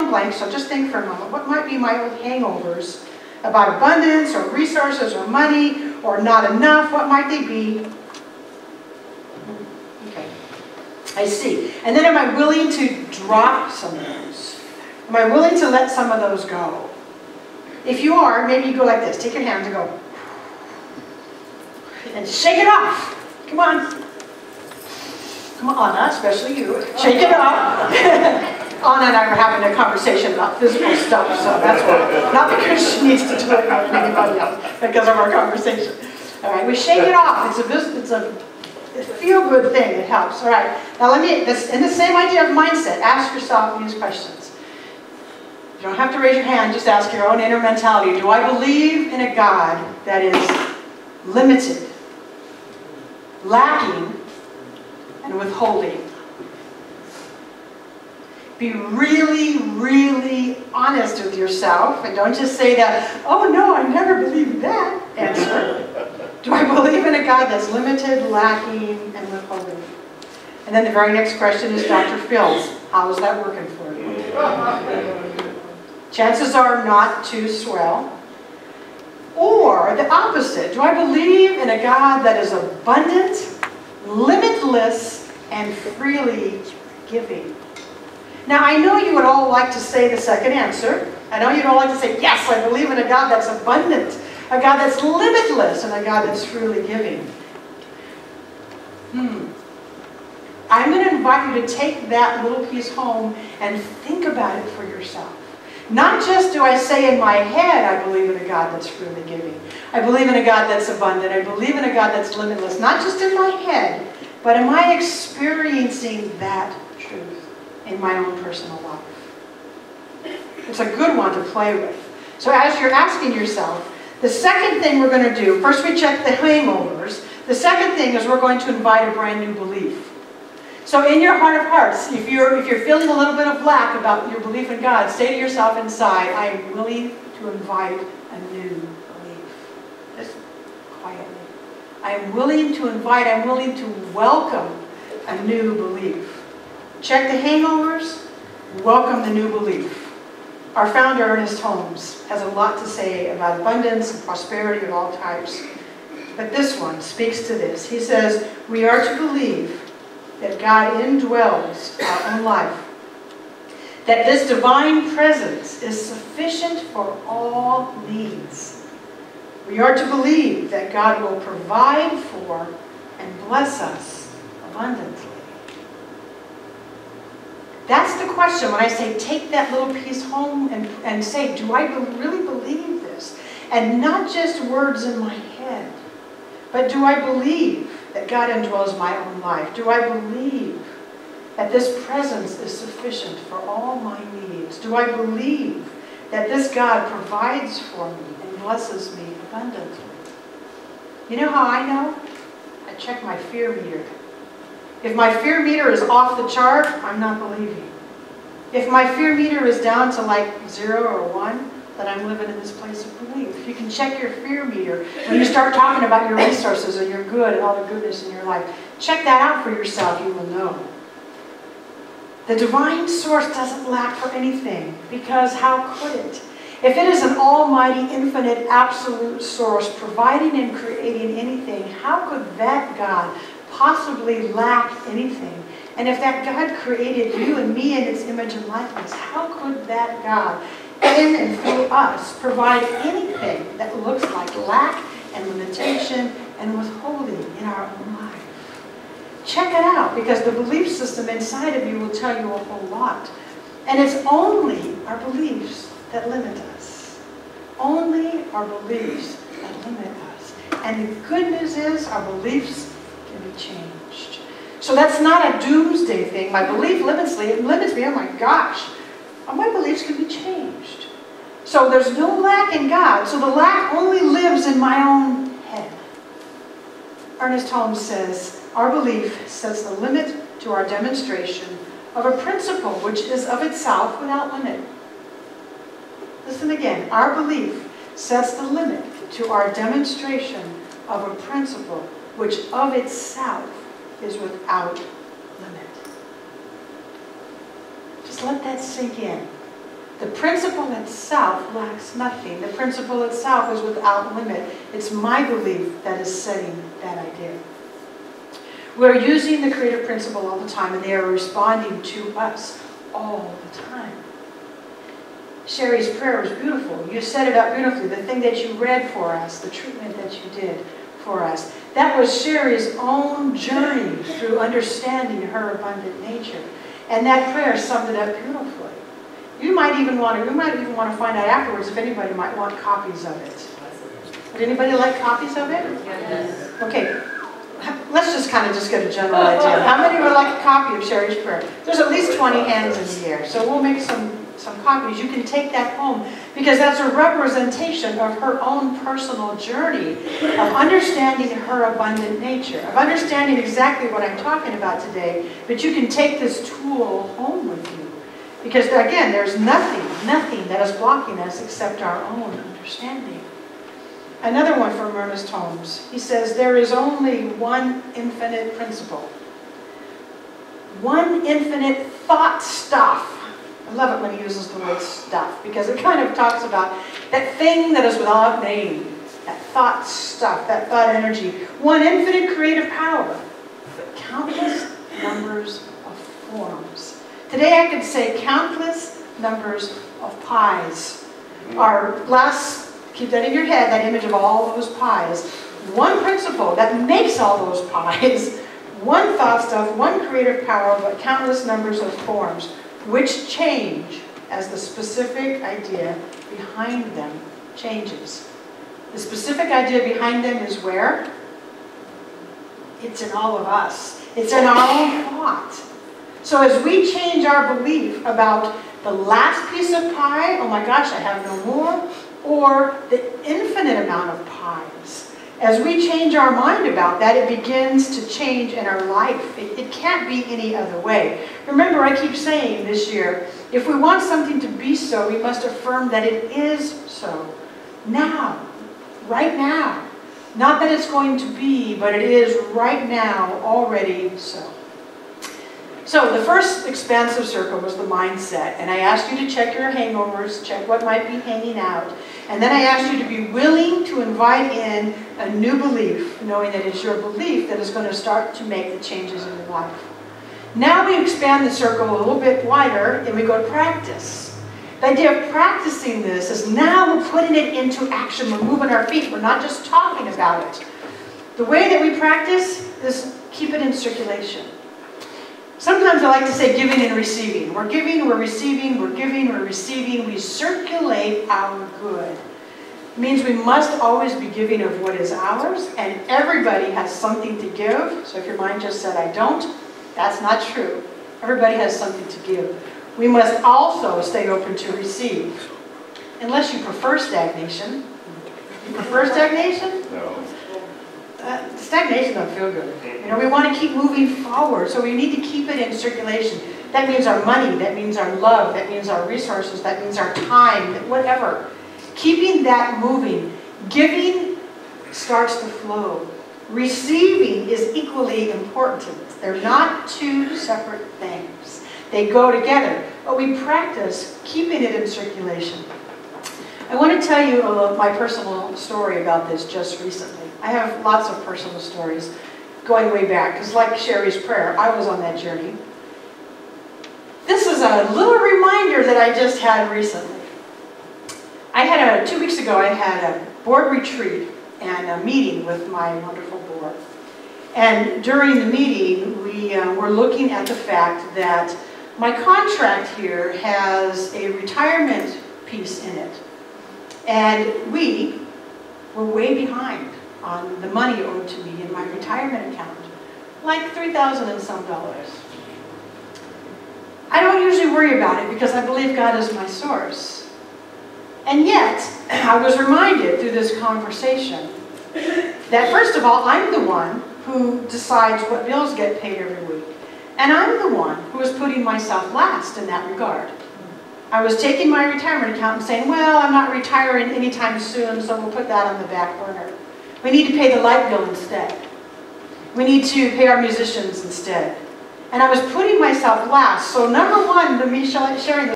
blank, so just think for a moment. What might be my old hangovers about abundance or resources or money or not enough? What might they be? Okay, I see. And then am I willing to drop some of those? Am I willing to let some of those go? If you are, maybe you go like this. Take your hands and go. And shake it off. Come on. Come on, Anna, especially you. Shake it off. Anna and I were having a conversation about physical stuff, so that's why. Not because she needs to do it more than anybody else, because of our conversation. All right, we shake it off. It's a feel-good thing. It helps. All right. Now let me, in the same idea of mindset, ask yourself these questions. You don't have to raise your hand. Just ask your own inner mentality. Do I believe in a God that is limited, lacking, and withholding? Be really, really honest with yourself, and don't just say that, oh no, I never believed that answer. Do I believe in a God that's limited, lacking, and withholding? And then the very next question is Dr. Phil's. How is that working for you? Chances are not too swell. Or the opposite. Do I believe in a God that is abundant, limitless, and freely giving? Now, I know you would all like to say the second answer. I know you'd all like to say, yes, I believe in a God that's abundant, a God that's limitless, and a God that's freely giving. I'm going to invite you to take that little piece home and think about it for yourself. Not just do I say in my head, I believe in a God that's freely giving. I believe in a God that's abundant. I believe in a God that's limitless. Not just in my head, but am I experiencing that truth in my own personal life? It's a good one to play with. So as you're asking yourself, the second thing we're going to do, first we check the hangovers. The second thing is we're going to invite a brand new belief. So in your heart of hearts, if you're feeling a little bit of lack about your belief in God, say to yourself inside, I am willing to invite a new belief. Just quietly. I am willing to invite, I'm willing to welcome a new belief. Check the hangovers, welcome the new belief. Our founder, Ernest Holmes, has a lot to say about abundance and prosperity of all types. But this one speaks to this. He says, we are to believe that God indwells our own life, that this divine presence is sufficient for all needs. We are to believe that God will provide for and bless us abundantly. That's the question when I say take that little piece home and say, do I really believe this? And not just words in my head, but do I believe that God indwells my own life? Do I believe that this presence is sufficient for all my needs? Do I believe that this God provides for me and blesses me abundantly? You know how I know? I check my fear meter. If my fear meter is off the chart, I'm not believing. If my fear meter is down to like 0 or 1, then I'm living in this place of belief. You can check your fear meter when you start talking about your resources and your good and all the goodness in your life. Check that out for yourself, you will know. The divine source doesn't lack for anything, because how could it? If it is an almighty, infinite, absolute source providing and creating anything, how could that God possibly lack anything? And if that God created you and me in its image and likeness, how could that God in and through us provide anything that looks like lack and limitation and withholding in our own life? Check it out, because the belief system inside of you will tell you a whole lot. And it's only our beliefs that limit us. Only our beliefs that limit us. And the good news is our beliefs can be changed. So that's not a doomsday thing. My belief limits me. Oh my gosh. My beliefs can be changed. So there's no lack in God. So the lack only lives in my own head. Ernest Holmes says, our belief sets the limit to our demonstration of a principle which is of itself without limit. Listen again. Our belief sets the limit to our demonstration of a principle which of itself is without limit. Just let that sink in. The principle itself lacks nothing. The principle itself is without limit. It's my belief that is setting that idea. We're using the creative principle all the time, and they are responding to us all the time. Sherry's prayer was beautiful. You set it up beautifully. The thing that you read for us, the treatment that you did for us, that was Sherry's own journey through understanding her abundant nature. And that prayer summed it up beautifully. You might even want to find out afterwards if anybody might want copies of it. Would anybody like copies of it? Yes. Okay. Let's just kind of get a general idea. How many would like a copy of Sherry's prayer? There's at least 20 hands in the air, so we'll make some copies. You can take that home because that's a representation of her own personal journey of understanding her abundant nature, of understanding exactly what I'm talking about today. But you can take this tool home with you because, again, there's nothing that is blocking us except our own understanding. Another one from Ernest Holmes. He says, there is only one infinite principle. One infinite thought stuff. I love it when he uses the word stuff because it kind of talks about that thing that is without name. That thought stuff, that thought energy. One infinite creative power. But countless numbers of forms. Today I could say countless numbers of pies. Our last... Keep that in your head, that image of all those pies. One principle that makes all those pies, one thought stuff, one creative power, but countless numbers of forms, which change as the specific idea behind them changes. The specific idea behind them is where? It's in all of us. It's in our own thought. So as we change our belief about the last piece of pie, oh my gosh, I have no more, or the infinite amount of pies. As we change our mind about that, it begins to change in our life. It can't be any other way. Remember, I keep saying this year, if we want something to be so, we must affirm that it is so. Now. Right now. Not that it's going to be, but it is right now already so. So the first expansive circle was the mindset, and I asked you to check your hangovers, check what might be hanging out, and then I asked you to be willing to invite in a new belief, knowing that it's your belief that is going to start to make the changes in your life. Now we expand the circle a little bit wider, and we go to practice. The idea of practicing this is now we're putting it into action, we're moving our feet, we're not just talking about it. The way that we practice is keep it in circulation. Sometimes I like to say giving and receiving. We're giving, we're receiving, we're giving, we're receiving. We circulate our good. It means we must always be giving of what is ours, and everybody has something to give. So if your mind just said, I don't, that's not true. Everybody has something to give. We must also stay open to receive. Unless you prefer stagnation. You prefer stagnation? No. Stagnation doesn't feel good. You know, we want to keep moving forward, so we need to keep it in circulation. That means our money, that means our love, that means our resources, that means our time, whatever. Keeping that moving. Giving starts the flow. Receiving is equally important. They're not two separate things. They go together, but we practice keeping it in circulation. I want to tell you my personal story about this just recently. I have lots of personal stories going way back, because like Sherry's prayer, I was on that journey. This is a little reminder that I just had recently. 2 weeks ago, I had a board retreat and a meeting with my wonderful board. And during the meeting, we were looking at the fact that my contract here has a retirement piece in it. And we were way behind on the money owed to me in my retirement account, like $3,000 and some dollars. I don't usually worry about it because I believe God is my source. And yet, I was reminded through this conversation that first of all, I'm the one who decides what bills get paid every week. And I'm the one who is putting myself last in that regard. I was taking my retirement account and saying, well, I'm not retiring anytime soon, so we'll put that on the back burner. We need to pay the light bill instead. We need to pay our musicians instead. And I was putting myself last. So number one, to me sharing